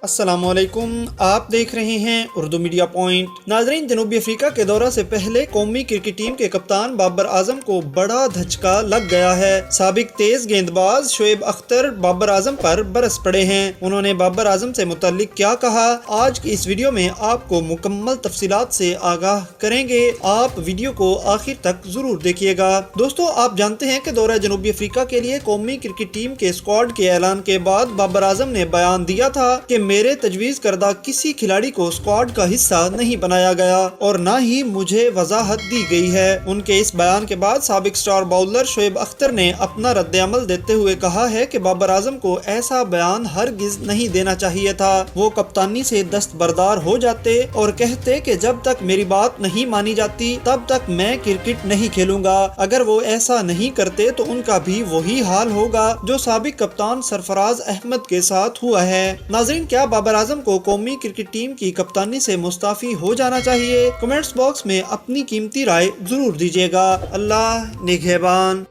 अस्सलाम वालेकुम, आप देख रहे हैं उर्दू मीडिया पॉइंट। नाजरीन, जनूबी अफ्रीका के दौरा से पहले कौमी क्रिकेट टीम के कप्तान बाबर आजम को बड़ा धचका लग गया है। साबिक तेज गेंदबाज शोएब अख्तर बाबर आजम पर बरस पड़े हैं। उन्होंने बाबर आजम से मुताल्लिक क्या कहा, आज की इस वीडियो में आपको मुकम्मल तफसीलात से आगाह करेंगे। आप वीडियो को आखिर तक जरूर देखिएगा। दोस्तों, आप जानते हैं कि दौरा जनूबी अफ्रीका के लिए कौमी क्रिकेट टीम के स्क्वाड के ऐलान के बाद बाबर आजम ने बयान दिया था कि मेरे तजवीज़ करदा किसी खिलाड़ी को स्क्वाड का हिस्सा नहीं बनाया गया और न ही मुझे वजाहत दी गई है। उनके इस बयान के बाद साबिक स्टार बाउलर शोएब अख्तर ने अपना रद्द-ए-अमल देते हुए कहा है कि बाबर आजम को ऐसा बयान हरगिज नहीं देना चाहिए था। वो कप्तानी से दस्तबरदार हो जाते और कहते कि जब तक मेरी बात नहीं मानी जाती तब तक मैं क्रिकेट नहीं खेलूंगा। अगर वो ऐसा नहीं करते तो उनका भी वही हाल होगा जो साबिक कप्तान सरफराज अहमद के साथ हुआ है। नाज़रीन, क्या बाबर आजम को कौमी क्रिकेट टीम की कप्तानी से मुस्ताफी हो जाना चाहिए? कमेंट्स बॉक्स में अपनी कीमती राय जरूर दीजिएगा। अल्लाह निगहबान।